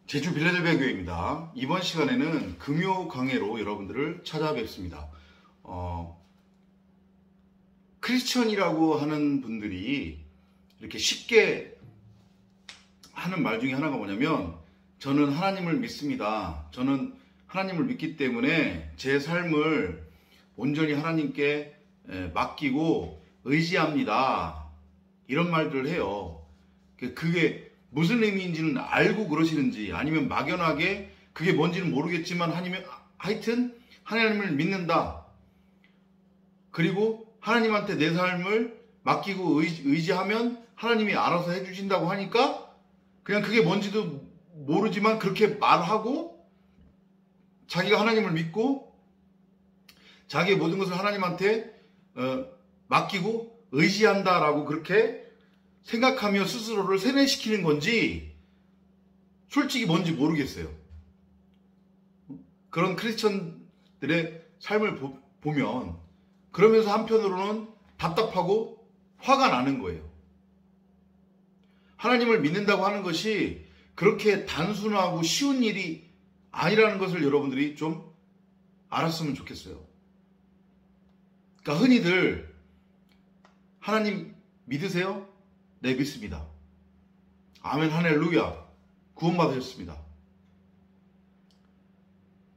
제주 빌라델비아 교회입니다. 이번 시간에는 금요 강해로 여러분들을 찾아뵙습니다. 크리스천이라고 하는 분들이 이렇게 쉽게 하는 말 중에 하나가 뭐냐면, 저는 하나님을 믿습니다. 저는 하나님을 믿기 때문에 제 삶을 온전히 하나님께 맡기고 의지합니다. 이런 말들을 해요. 그게 무슨 의미인지는 알고 그러시는지, 아니면 막연하게 그게 뭔지는 모르겠지만 하여튼 하나님을 믿는다. 그리고 하나님한테 내 삶을 맡기고 의지하면 하나님이 알아서 해주신다고 하니까 그냥 그게 뭔지도 모르지만 그렇게 말하고 자기가 하나님을 믿고 자기의 모든 것을 하나님한테 맡기고 의지한다라고 그렇게 생각하며 스스로를 세뇌시키는 건지 솔직히 뭔지 모르겠어요. 그런 크리스천들의 삶을 보면 그러면서 한편으로는 답답하고 화가 나는 거예요. 하나님을 믿는다고 하는 것이 그렇게 단순하고 쉬운 일이 아니라는 것을 여러분들이 좀 알았으면 좋겠어요. 그러니까 흔히들 하나님 믿으세요? 네, 믿습니다. 아멘, 할렐루야. 구원받으셨습니다.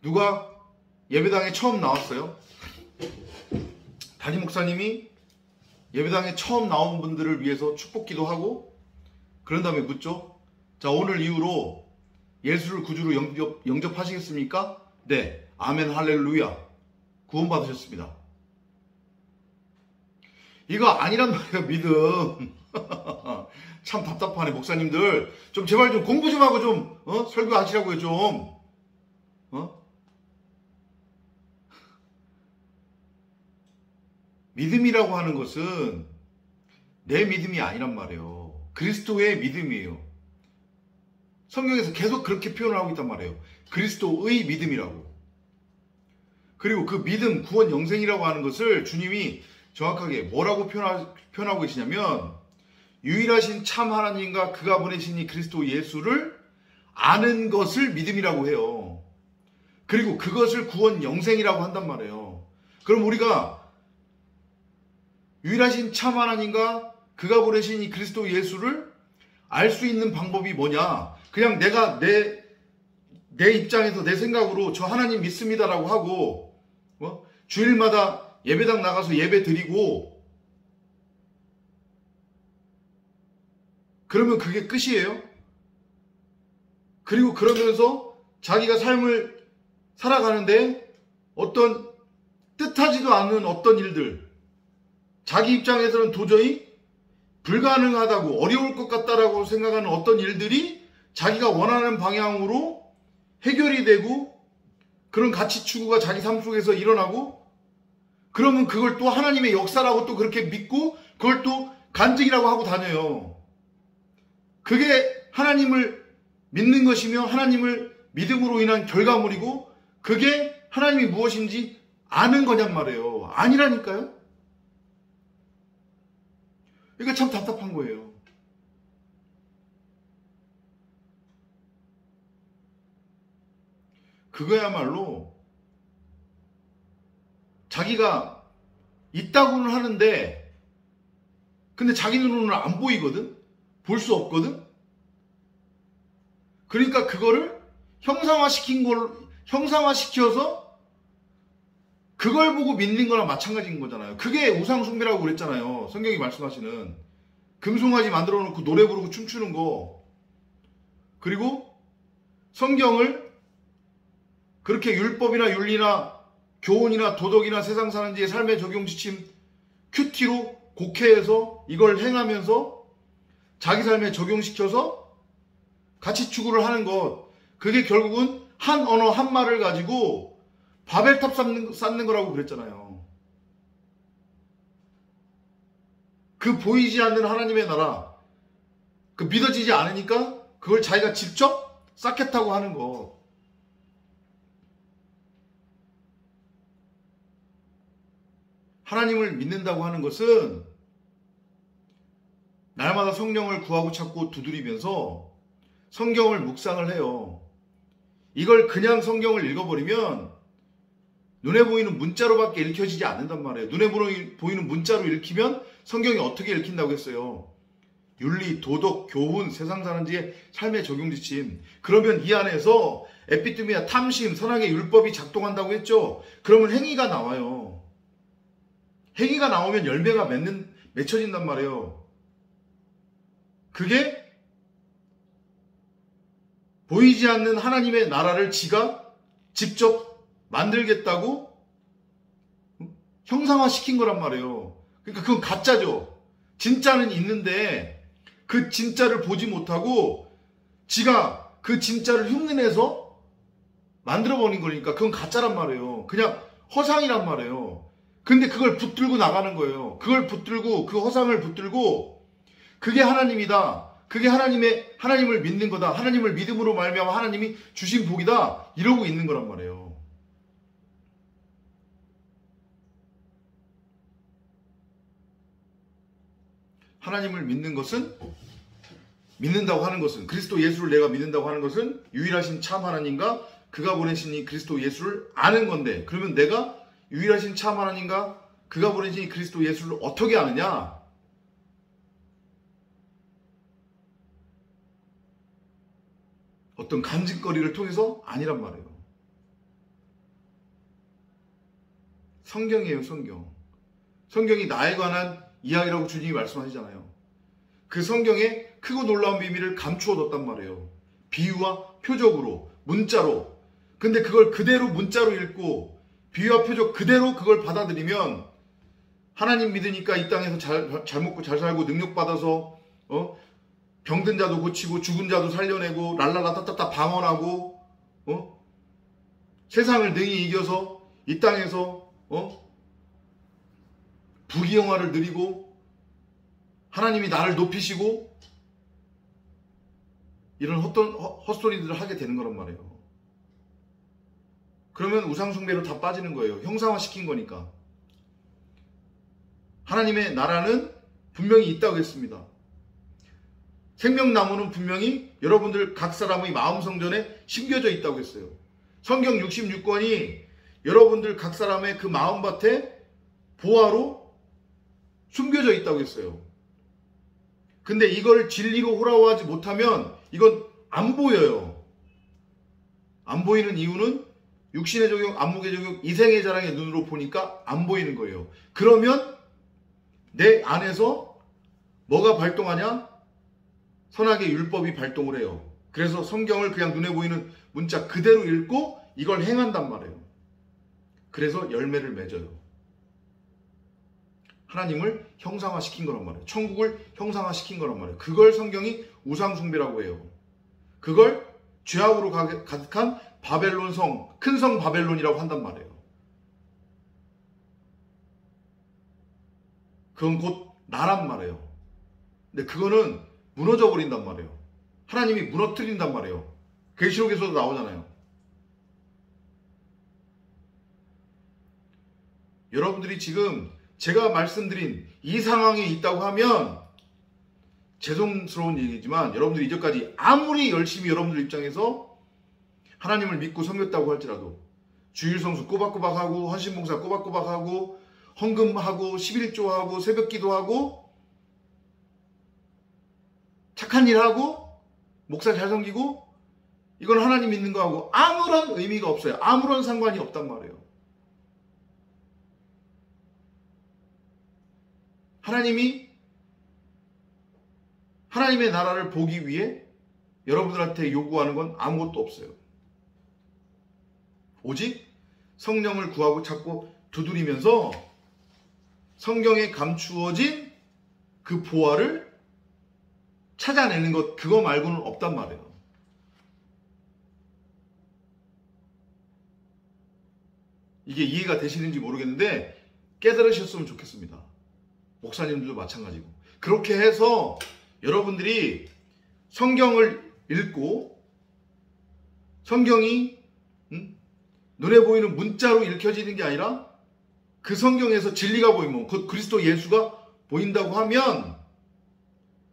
누가 예배당에 처음 나왔어요? 담임 목사님이 예배당에 처음 나온 분들을 위해서 축복기도 하고 그런 다음에 묻죠. 자, 오늘 이후로 예수를 구주로 영접하시겠습니까? 네, 아멘, 할렐루야. 구원받으셨습니다. 이거 아니란 말이에요, 믿음. 참 답답하네. 목사님들 좀 제발 좀 공부 좀 하고 좀 설교하시라고요. 좀 믿음이라고 하는 것은 내 믿음이 아니란 말이에요. 그리스도의 믿음이에요. 성경에서 계속 그렇게 표현을 하고 있단 말이에요. 그리스도의 믿음이라고. 그리고 그 믿음, 구원, 영생이라고 하는 것을 주님이 정확하게 뭐라고 표현하고 계시냐면, 유일하신 참 하나님과 그가 보내신 이 그리스도 예수를 아는 것을 믿음이라고 해요. 그리고 그것을 구원 영생이라고 한단 말이에요. 그럼 우리가 유일하신 참 하나님과 그가 보내신 이 그리스도 예수를 알 수 있는 방법이 뭐냐? 그냥 내가 내 입장에서 내 생각으로 저 하나님 믿습니다라고 하고 주일마다 예배당 나가서 예배 드리고 그러면 그게 끝이에요? 그리고 그러면서 자기가 삶을 살아가는데 어떤 뜻하지도 않은 어떤 일들, 자기 입장에서는 도저히 불가능하다고 어려울 것 같다라고 생각하는 어떤 일들이 자기가 원하는 방향으로 해결이 되고 그런 가치 추구가 자기 삶 속에서 일어나고, 그러면 그걸 또 하나님의 역사라고 또 그렇게 믿고 그걸 또 간증이라고 하고 다녀요. 그게 하나님을 믿는 것이며 하나님을 믿음으로 인한 결과물이고 그게 하나님이 무엇인지 아는 거냔 말이에요. 아니라니까요. 이거 참 답답한 거예요. 그거야말로 자기가 있다고는 하는데 근데 자기 눈으로는 안 보이거든? 볼 수 없거든? 그러니까 그거를 형상화시켜서 그걸 보고 믿는 거랑 마찬가지인 거잖아요. 그게 우상숭배라고 그랬잖아요. 성경이 말씀하시는 금송아지 만들어 놓고 노래 부르고 춤추는 거. 그리고 성경을 그렇게 율법이나 윤리나 교훈이나 도덕이나 세상 사는 지의 삶의 적용지침 큐티로 곡해해서 이걸 행하면서 자기 삶에 적용시켜서 가치 추구를 하는 것, 그게 결국은 한 언어 한 말을 가지고 바벨탑 쌓는 거라고 그랬잖아요. 그 보이지 않는 하나님의 나라, 그 믿어지지 않으니까 그걸 자기가 직접 쌓겠다고 하는 것. 하나님을 믿는다고 하는 것은 날마다 성령을 구하고 찾고 두드리면서 성경을 묵상을 해요. 이걸 그냥 성경을 읽어버리면 눈에 보이는 문자로밖에 읽혀지지 않는단 말이에요. 눈에 보이는 문자로 읽히면 성경이 어떻게 읽힌다고 했어요? 윤리, 도덕, 교훈, 세상 사는 지의 삶의 적용 지침. 그러면 이 안에서 에피투미아, 탐심, 선악의 율법이 작동한다고 했죠. 그러면 행위가 나와요. 행위가 나오면 열매가 맺혀진단 말이에요. 그게 보이지 않는 하나님의 나라를 지가 직접 만들겠다고 형상화시킨 거란 말이에요. 그러니까 그건 가짜죠. 진짜는 있는데 그 진짜를 보지 못하고 지가 그 진짜를 흉내내서 만들어버린 거니까 그건 가짜란 말이에요. 그냥 허상이란 말이에요. 근데 그걸 붙들고 나가는 거예요. 그걸 붙들고 그 허상을 붙들고 그게 하나님이다. 그게 하나님을 믿는 거다. 하나님을 믿음으로 말미암아 하나님이 주신 복이다. 이러고 있는 거란 말이에요. 하나님을 믿는다고 하는 것은 그리스도 예수를 내가 믿는다고 하는 것은 유일하신 참 하나님과 그가 보내신 이 그리스도 예수를 아는 건데, 그러면 내가 유일하신 참 하나님과 그가 보내신 이 그리스도 예수를 어떻게 아느냐? 어떤 간증거리를 통해서 아니란 말이에요. 성경이에요, 성경. 성경이 나에 관한 이야기라고 주님이 말씀하시잖아요. 그 성경에 크고 놀라운 비밀을 감추어 뒀단 말이에요. 비유와 표적으로, 문자로. 근데 그걸 그대로 문자로 읽고 비유와 표적 그대로 그걸 받아들이면 하나님 믿으니까 이 땅에서 잘 먹고 잘 살고 능력받아서 병든 자도 고치고 죽은 자도 살려내고 랄랄라따따따 방언하고 세상을 능히 이겨서 이 땅에서 부귀영화를 누리고 하나님이 나를 높이시고 이런 헛소리들을 하게 되는 거란 말이에요. 그러면 우상숭배로 다 빠지는 거예요. 형상화시킨 거니까. 하나님의 나라는 분명히 있다고 했습니다. 생명나무는 분명히 여러분들 각 사람의 마음성전에 심겨져 있다고 했어요. 성경 66권이 여러분들 각 사람의 그 마음밭에 보화로 숨겨져 있다고 했어요. 근데 이걸 진리로 호라워하지 못하면 이건 안 보여요. 안 보이는 이유는 육신의 적용, 안목의 적용, 이생의 자랑의 눈으로 보니까 안 보이는 거예요. 그러면 내 안에서 뭐가 발동하냐? 선악의 율법이 발동을 해요. 그래서 성경을 그냥 눈에 보이는 문자 그대로 읽고 이걸 행한단 말이에요. 그래서 열매를 맺어요. 하나님을 형상화시킨 거란 말이에요. 천국을 형상화시킨 거란 말이에요. 그걸 성경이 우상숭배라고 해요. 그걸 죄악으로 가득한 바벨론 성, 큰 성 바벨론이라고 한단 말이에요. 그건 곧 나란 말이에요. 근데 그거는 무너져 버린단 말이에요. 하나님이 무너뜨린단 말이에요. 계시록에서도 나오잖아요. 여러분들이 지금 제가 말씀드린 이 상황에 있다고 하면 죄송스러운 얘기지만 여러분들이 이제까지 아무리 열심히 여러분들 입장에서 하나님을 믿고 섬겼다고 할지라도 주일성수 꼬박꼬박하고 헌신봉사 꼬박꼬박하고 헌금하고 11조하고 새벽기도하고 착한 일하고 목사 잘 섬기고 이건 하나님 믿는 거하고 아무런 의미가 없어요. 아무런 상관이 없단 말이에요. 하나님의 나라를 보기 위해 여러분들한테 요구하는 건 아무것도 없어요. 오직 성령을 구하고 찾고 두드리면서 성경에 감추어진 그 보화를 찾아내는 것, 그거 말고는 없단 말이에요. 이게 이해가 되시는지 모르겠는데 깨달으셨으면 좋겠습니다. 목사님들도 마찬가지고. 그렇게 해서 여러분들이 성경을 읽고 성경이 눈에 보이는 문자로 읽혀지는 게 아니라 그 성경에서 진리가 보이면 곧 그리스도 예수가 보인다고 하면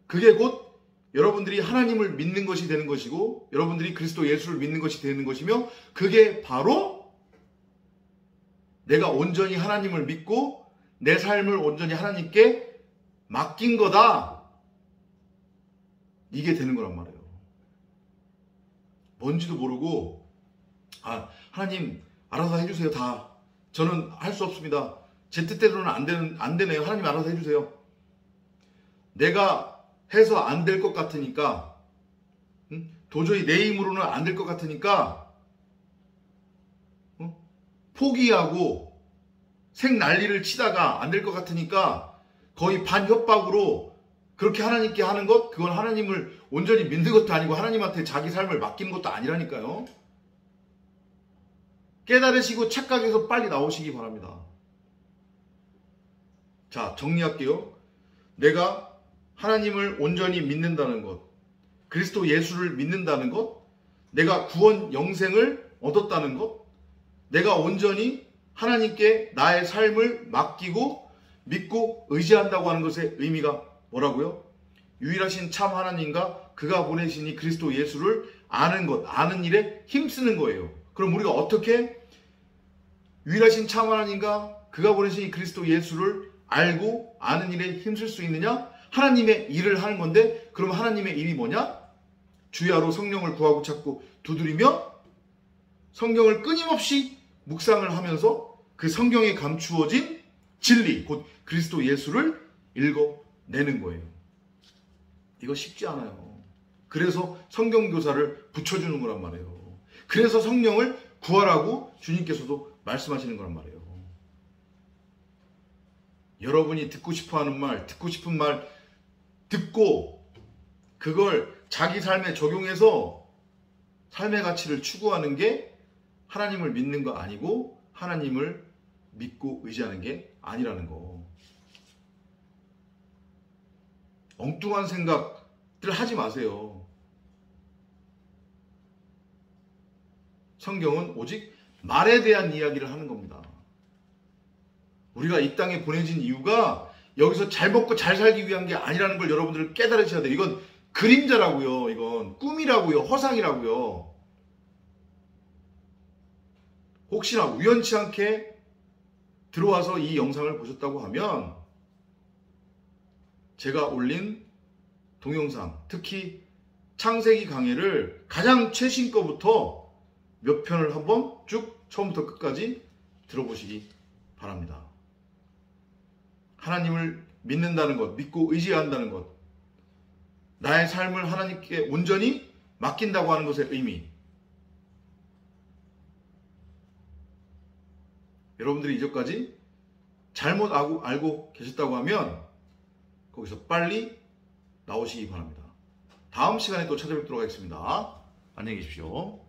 그게 곧 여러분들이 하나님을 믿는 것이 되는 것이고 여러분들이 그리스도 예수를 믿는 것이 되는 것이며 그게 바로 내가 온전히 하나님을 믿고 내 삶을 온전히 하나님께 맡긴 거다. 이게 되는 거란 말이에요. 뭔지도 모르고 하나님 알아서 해주세요. 다 저는 할 수 없습니다. 제 뜻대로는 안 되네요. 하나님 알아서 해주세요. 내가 해서 안 될 것 같으니까 도저히 내 힘으로는 안 될 것 같으니까 포기하고 생난리를 치다가 안 될 것 같으니까 거의 반협박으로 그렇게 하나님께 하는 것, 그건 하나님을 온전히 믿는 것도 아니고 하나님한테 자기 삶을 맡기는 것도 아니라니까요. 깨달으시고 착각해서 빨리 나오시기 바랍니다. 자, 정리할게요. 내가 하나님을 온전히 믿는다는 것, 그리스도 예수를 믿는다는 것, 내가 구원 영생을 얻었다는 것, 내가 온전히 하나님께 나의 삶을 맡기고 믿고 의지한다고 하는 것의 의미가 뭐라고요? 유일하신 참 하나님과 그가 보내신 이 그리스도 예수를 아는 것, 아는 일에 힘쓰는 거예요. 그럼 우리가 어떻게 유일하신 참 하나님과 그가 보내신 이 그리스도 예수를 알고 아는 일에 힘쓸 수 있느냐? 하나님의 일을 하는 건데, 그럼 하나님의 일이 뭐냐? 주야로 성령을 구하고 찾고 두드리며 성경을 끊임없이 묵상을 하면서 그 성경에 감추어진 진리, 곧 그리스도 예수를 읽어내는 거예요. 이거 쉽지 않아요. 그래서 성경교사를 붙여주는 거란 말이에요. 그래서 성령을 구하라고 주님께서도 말씀하시는 거란 말이에요. 여러분이 듣고 싶어하는 말, 듣고 싶은 말 듣고 그걸 자기 삶에 적용해서 삶의 가치를 추구하는 게 하나님을 믿는 거 아니고 하나님을 믿고 의지하는 게 아니라는 거. 엉뚱한 생각들 하지 마세요. 성경은 오직 말에 대한 이야기를 하는 겁니다. 우리가 이 땅에 보내진 이유가 여기서 잘 먹고 잘 살기 위한 게 아니라는 걸 여러분들 깨달으셔야 돼요. 이건 그림자라고요. 이건 꿈이라고요. 허상이라고요. 혹시나 우연치 않게 들어와서 이 영상을 보셨다고 하면 제가 올린 동영상, 특히 창세기 강해를 가장 최신 거부터 몇 편을 한번 쭉 처음부터 끝까지 들어보시기 바랍니다. 하나님을 믿는다는 것, 믿고 의지한다는 것, 나의 삶을 하나님께 온전히 맡긴다고 하는 것의 의미. 여러분들이 이전까지 잘못 알고 계셨다고 하면 거기서 빨리 나오시기 바랍니다. 다음 시간에 또 찾아뵙도록 하겠습니다. 안녕히 계십시오.